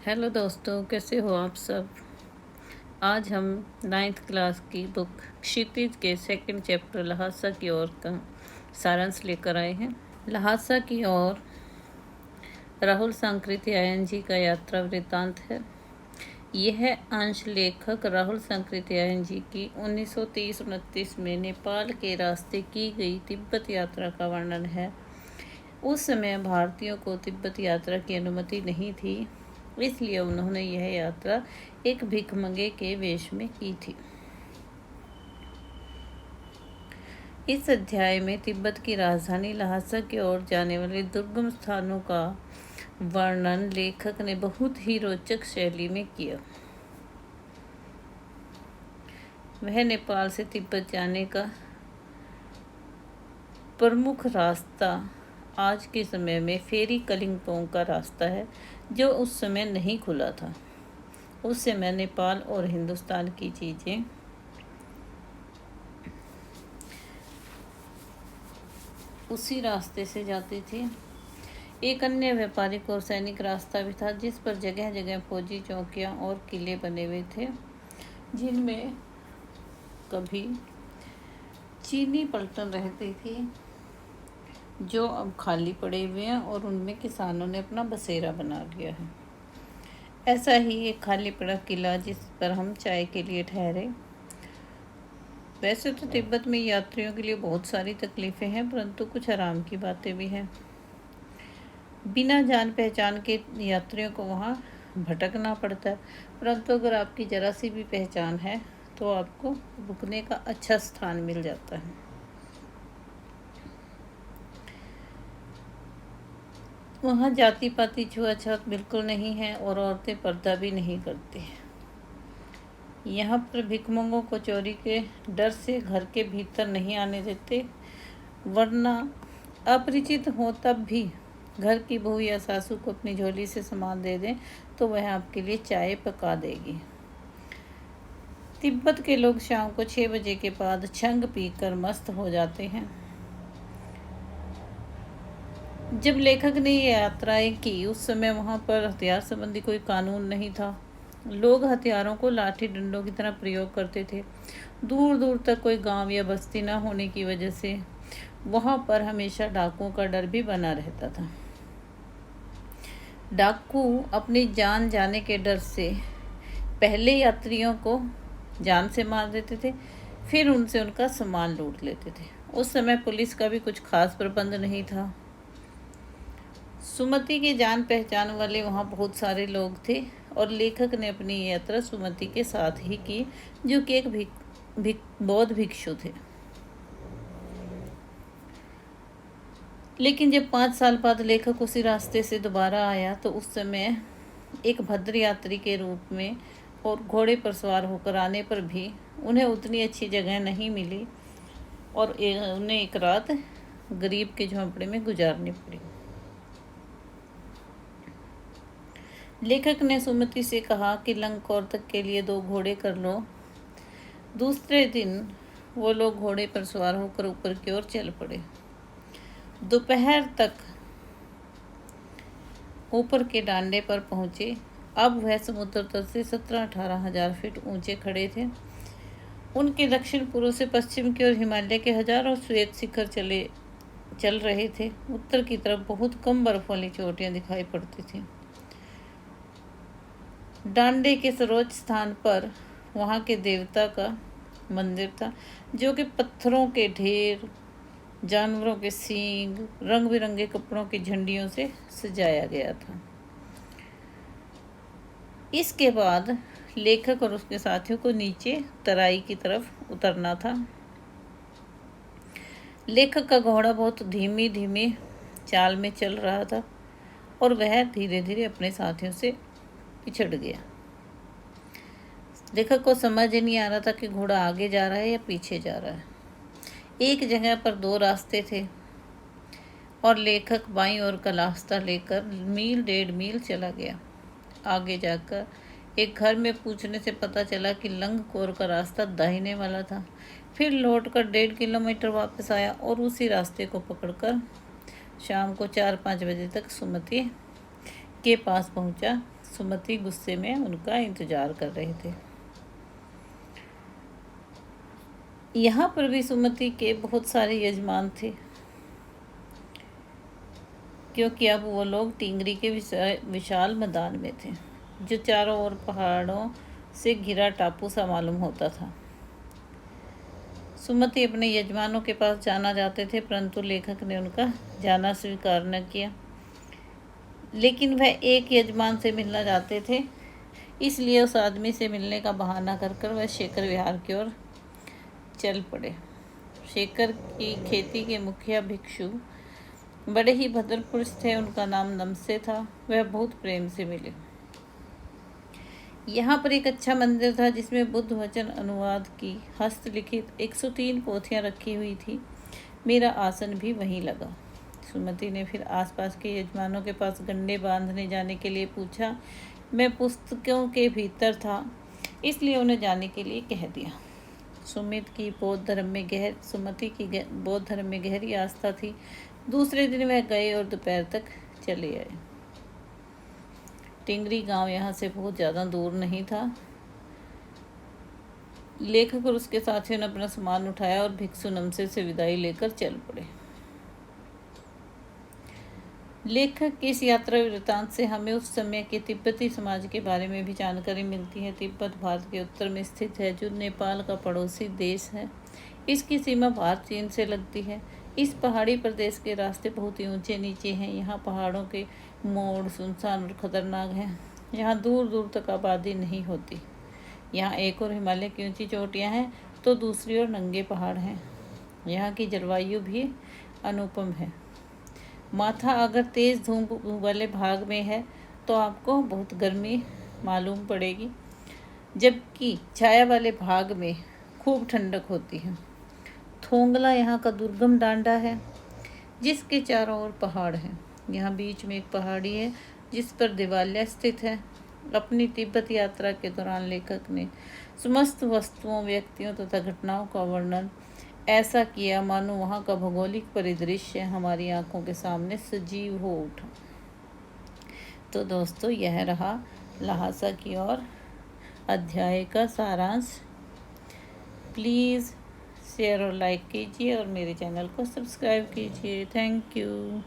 Hello दोस्तों, कैसे हो आप सब। आज हम 9th क्लास की बुक क्षितिज के सेकंड चैप्टर लहासा की ओर का सारांश लेकर आए हैं। लहासा की ओर राहुल सांकृति आयनजी का यात्रा वृत्तांत है। यह अंश लेखक राहुल सांकृति आयनजी की 1930-29 में नेपाल के रास्ते की गई तिब्बत यात्रा का वर्णन है। उस समय भारतीयों को तिब्बत यात्रा की अनुमति नहीं थी, इसलिए उन्होंने यह यात्रा एक भिखमंगे के वेश में की थी। इस अध्याय में तिब्बत की राजधानी लहासा की ओर जाने वाले दुर्गम स्थानों का वर्णन लेखक ने बहुत ही रोचक शैली में किया। वह नेपाल से तिब्बत जाने का प्रमुख रास्ता आज के समय में फेरी कलिंपोंग का रास्ता है, जो उस समय नहीं खुला था। उस समय नेपाल और हिंदुस्तान की चीज़ें उसी रास्ते से जाती थी। एक अन्य व्यापारिक और सैनिक रास्ता भी था, जिस पर जगह जगह फौजी चौकियां और किले बने हुए थे, जिनमें कभी चीनी पलटन रहती थी, जो अब खाली पड़े हुए हैं और उनमें किसानों ने अपना बसेरा बना लिया है। ऐसा ही एक खाली पड़ा किला, जिस पर हम चाय के लिए ठहरे। वैसे तो तिब्बत में यात्रियों के लिए बहुत सारी तकलीफ़ें हैं, परंतु कुछ आराम की बातें भी हैं। बिना जान पहचान के यात्रियों को वहाँ भटकना पड़ता है, परंतु अगर आपकी ज़रा सी भी पहचान है तो आपको रुकने का अच्छा स्थान मिल जाता है। वहाँ जाति पाति छुआछूत बिल्कुल नहीं है और औरतें पर्दा भी नहीं करती। यहाँ पर भिखमंगों को चोरी के डर से घर के भीतर नहीं आने देते, वरना अपरिचित हो तब भी घर की बहू या सासू को अपनी झोली से सामान दे दें तो वह आपके लिए चाय पका देगी। तिब्बत के लोग शाम को 6 बजे के बाद छंग पीकर मस्त हो जाते हैं। जब लेखक ने ये यात्राएं की, उस समय वहाँ पर हथियार संबंधी कोई कानून नहीं था। लोग हथियारों को लाठी डंडों की तरह प्रयोग करते थे। दूर दूर तक कोई गांव या बस्ती न होने की वजह से वहाँ पर हमेशा डाकुओं का डर भी बना रहता था। डाकू अपनी जान जाने के डर से पहले यात्रियों को जान से मार देते थे, फिर उनसे उनका सामान लूट लेते थे। उस समय पुलिस का भी कुछ खास प्रबंध नहीं था। सुमति के जान पहचान वाले वहाँ बहुत सारे लोग थे और लेखक ने अपनी यात्रा सुमति के साथ ही की, जो कि एक बौद्ध भिक्षु थे। लेकिन जब 5 साल बाद लेखक उसी रास्ते से दोबारा आया तो उस समय एक भद्र यात्री के रूप में और घोड़े पर सवार होकर आने पर भी उन्हें उतनी अच्छी जगह नहीं मिली और उन्हें एक रात गरीब के झोंपड़े में गुजारनी पड़ी। लेखक ने सुमति से कहा कि लंगकौर तक के लिए 2 घोड़े कर लो। दूसरे दिन वो लोग घोड़े पर सवार होकर ऊपर की ओर चल पड़े। दोपहर तक ऊपर के डांडे पर पहुंचे। अब वह समुद्र तल से 17-18 हजार फीट ऊंचे खड़े थे। उनके दक्षिण पूर्व से पश्चिम की ओर हिमालय के हजारों श्वेत शिखर चल रहे थे। उत्तर की तरफ बहुत कम बर्फ वाली चोटियां दिखाई पड़ती थी। डांडे के सर्वोच्च स्थान पर वहाँ के देवता का मंदिर था, जो कि पत्थरों के ढेर, जानवरों के सींग, रंग बिरंगे कपड़ों की झंडियों से सजाया गया था। इसके बाद लेखक और उसके साथियों को नीचे तराई की तरफ उतरना था। लेखक का घोड़ा बहुत धीमी धीमी चाल में चल रहा था और वह धीरे धीरे अपने साथियों से पिछड़ गया। लेखक को समझ नहीं आ रहा था कि घोड़ा आगे जा रहा है या पीछे जा रहा है। एक जगह पर 2 रास्ते थे और लेखक बाईं ओर का रास्ता लेकर 1.5 मील चला गया। आगे जाकर एक घर में पूछने से पता चला कि लंगकोर का रास्ता दाहिने वाला था। फिर लौटकर 1.5 किलोमीटर वापस आया और उसी रास्ते को पकड़कर शाम को 4-5 बजे तक सुमति के पास पहुंचा। सुमति गुस्से में उनका इंतजार कर रहे थे। यहाँ पर भी सुमति के बहुत सारे यजमान थे, क्योंकि अब वो लोग टिंगरी के विशाल मैदान में थे, जो चारों ओर पहाड़ों से घिरा टापू सा मालूम होता था। सुमति अपने यजमानों के पास जाना चाहते थे, परंतु लेखक ने उनका जाना स्वीकार न किया। लेकिन वह एक यजमान से मिलना चाहते थे, इसलिए उस आदमी से मिलने का बहाना कर कर वह शेखर विहार की ओर चल पड़े। शेखर की खेती के मुखिया भिक्षु बड़े ही भद्र पुरुष थे, उनका नाम नमसे था। वह बहुत प्रेम से मिले। यहाँ पर एक अच्छा मंदिर था, जिसमें बुद्ध वचन अनुवाद की हस्तलिखित 103 पोथियाँ रखी हुई थी। मेरा आसन भी वहीं लगा। सुमति ने फिर आसपास के यजमानों के पास गंडे बांधने जाने के लिए पूछा। मैं पुस्तकों के भीतर था, इसलिए उन्हें जाने के लिए कह दिया। सुमति की बौद्ध धर्म में गहरी आस्था थी। दूसरे दिन वह गए और दोपहर तक चले आए। टिंगरी गांव यहाँ से बहुत ज़्यादा दूर नहीं था। लेखक और उसके साथियों ने अपना सामान उठाया और भिक्षु नमसे से विदाई लेकर चल पड़े। लेखक की इस यात्रा वृत्तांत से हमें उस समय के तिब्बती समाज के बारे में भी जानकारी मिलती है। तिब्बत भारत के उत्तर में स्थित है, जो नेपाल का पड़ोसी देश है। इसकी सीमा भारत चीन से लगती है। इस पहाड़ी प्रदेश के रास्ते बहुत ही ऊंचे नीचे हैं। यहाँ पहाड़ों के मोड़ सुनसान और खतरनाक हैं। यहाँ दूर दूर तक आबादी नहीं होती। यहाँ एक और हिमालय की ऊंची चोटियाँ हैं, तो दूसरी ओर नंगे पहाड़ हैं। यहाँ की जलवायु भी अनुपम है। माथा अगर तेज़ धूप वाले भाग में है तो आपको बहुत गर्मी मालूम पड़ेगी, जबकि छाया वाले भाग में खूब ठंडक होती है। थोंगला यहाँ का दुर्गम डांडा है, जिसके चारों ओर पहाड़ हैं। यहाँ बीच में एक पहाड़ी है, जिस पर दिवालिया स्थित है। अपनी तिब्बत यात्रा के दौरान लेखक ने समस्त वस्तुओं, व्यक्तियों तथा घटनाओं का वर्णन ऐसा किया मानो वहाँ का भौगोलिक परिदृश्य हमारी आंखों के सामने सजीव हो उठा। तो दोस्तों, यह रहा ल्हासा की ओर अध्याय का सारांश। प्लीज़ शेयर और लाइक कीजिए और मेरे चैनल को सब्सक्राइब कीजिए। Thank you.